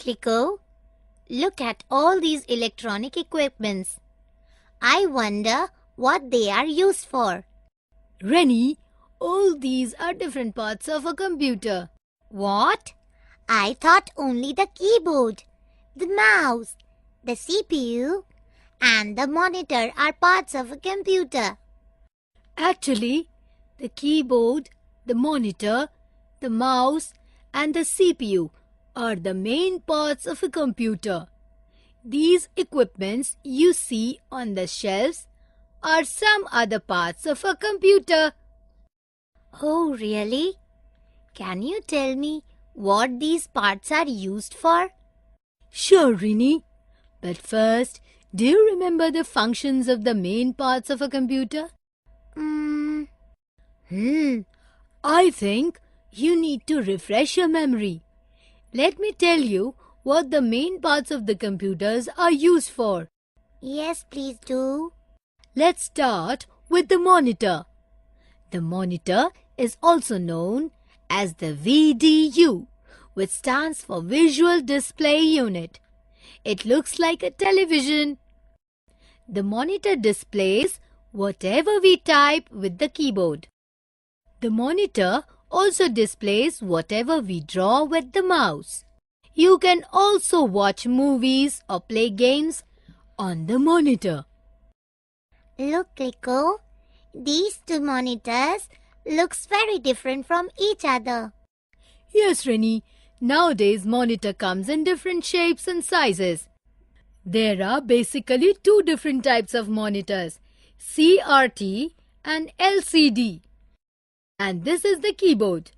Clicko, look at all these electronic equipments. I wonder what they are used for. Rennie, all these are different parts of a computer. What? I thought only the keyboard, the mouse, the CPU, and the monitor are parts of a computer. Actually, the keyboard, the monitor, the mouse, and the CPU are the main parts of a computer. These equipments you see on the shelves are some other parts of a computer. Oh, really? Can you tell me what these parts are used for? Sure, Rini. But first, do you remember the functions of the main parts of a computer? I think you need to refresh your memory. Let me tell you what the main parts of the computers are used for. Yes, please do. Let's start with the monitor. The monitor is also known as the VDU, which stands for Visual Display Unit. It looks like a television. The monitor displays whatever we type with the keyboard. The monitor also displays whatever we draw with the mouse. You can also watch movies or play games on the monitor. Look, Clicko, these two monitors looks very different from each other. Yes, Rennie, nowadays monitor comes in different shapes and sizes. There are basically two different types of monitors, CRT and LCD. And this is the keyboard.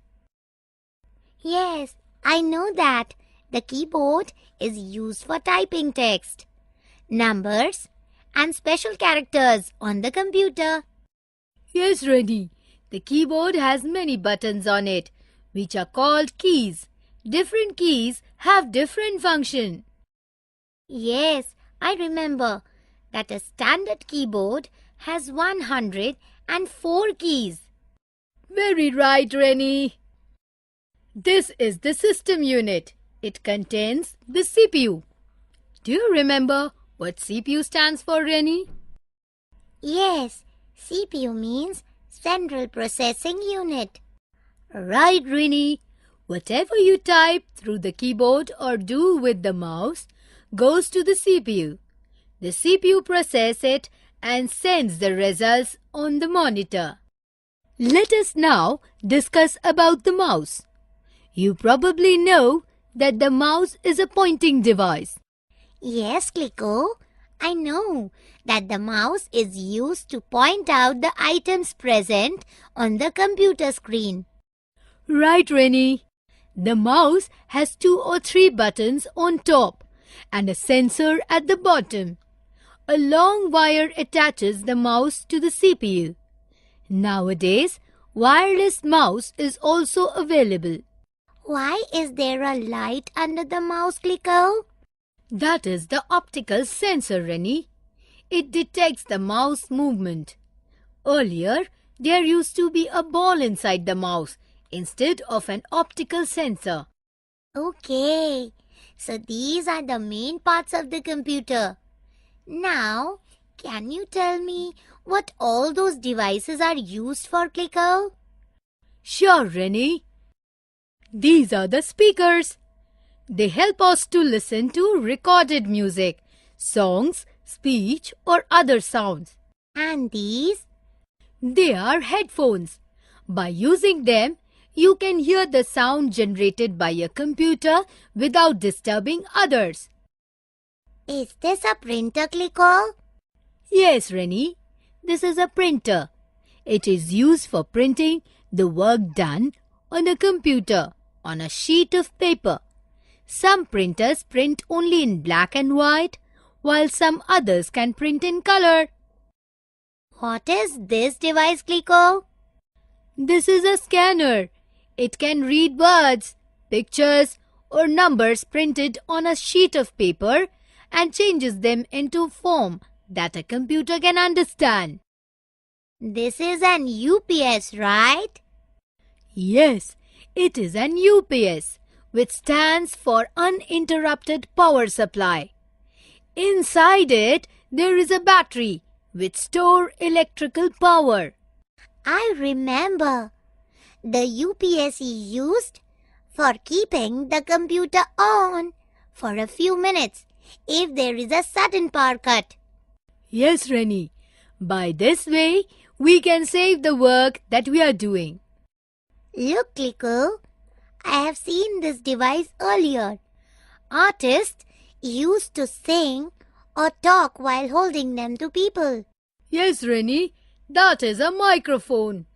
Yes, I know that. The keyboard is used for typing text, numbers, and special characters on the computer. Yes, Rennie, the keyboard has many buttons on it, which are called keys. Different keys have different function. Yes, I remember that a standard keyboard has 104 keys. Very right, Rennie. This is the system unit. It contains the CPU. Do you remember what CPU stands for, Rennie? Yes, CPU means Central Processing Unit. Right, Rennie. Whatever you type through the keyboard or do with the mouse goes to the CPU. The CPU processes it and sends the results on the monitor. Let us now discuss about the mouse. You probably know that the mouse is a pointing device. Yes, Clicko, I know that the mouse is used to point out the items present on the computer screen. Right, Rennie. The mouse has 2 or 3 buttons on top and a sensor at the bottom. A long wire attaches the mouse to the CPU. Nowadays, wireless mouse is also available. Why is there a light under the mouse, Clicko? That is the optical sensor, Rennie. It detects the mouse movement. Earlier, there used to be a ball inside the mouse instead of an optical sensor. Okay, so these are the main parts of the computer. Now, can you tell me what all those devices are used for, Clicko? Sure, Rennie. These are the speakers. They help us to listen to recorded music, songs, speech, or other sounds. And these? They are headphones. By using them, you can hear the sound generated by a computer without disturbing others. Is this a printer, Clicko? Yes, Rennie. This is a printer. It is used for printing the work done on a computer on a sheet of paper. Some printers print only in black and white, while some others can print in color. What is this device, Clicko? This is a scanner. It can read words, pictures, or numbers printed on a sheet of paper and changes them into form that a computer can understand. This is an UPS, right? Yes, it is an UPS, which stands for uninterrupted power supply. Inside it, there is a battery which stores electrical power. I remember. The UPS is used for keeping the computer on for a few minutes if there is a sudden power cut. Yes, Rennie. By this way, we can save the work that we are doing. Look, Clico, I have seen this device earlier. Artists used to sing or talk while holding them to people. Yes, Rennie, that is a microphone.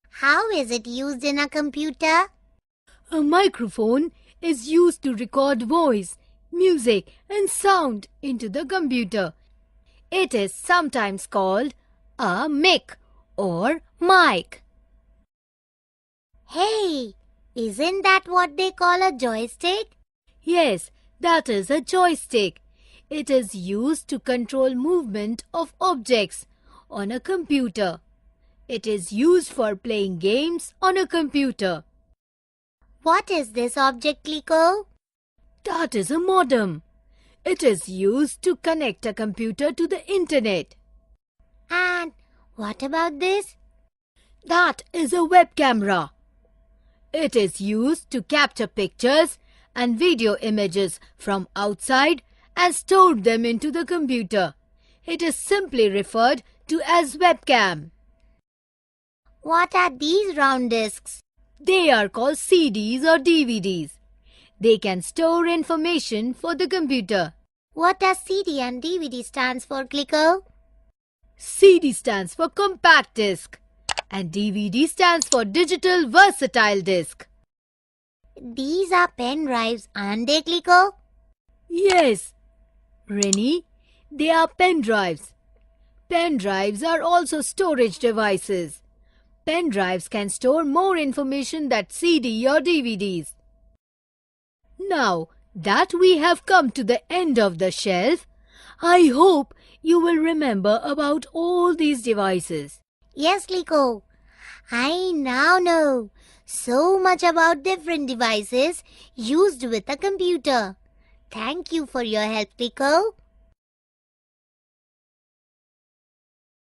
How is it used in a computer? A microphone is used to record voice, music and sound into the computer. It is sometimes called a mic or mic. Hey, isn't that what they call a joystick? Yes, that is a joystick. It is used to control movement of objects on a computer. It is used for playing games on a computer. What is this object, Clico? That is a modem. It is used to connect a computer to the internet. And what about this? That is a web camera. It is used to capture pictures and video images from outside and store them into the computer. It is simply referred to as webcam. What are these round discs? They are called CDs or DVDs. They can store information for the computer. What does CD and DVD stands for, Clico? CD stands for compact disc and DVD stands for digital versatile disc. These are pen drives, aren't they, Clico? Yes, Rennie, they are pen drives. Pen drives are also storage devices. Pen drives can store more information than CD or DVDs. Now that we have come to the end of the shelf, I hope you will remember about all these devices. Yes, Clico. I now know so much about different devices used with a computer. Thank you for your help, Clico.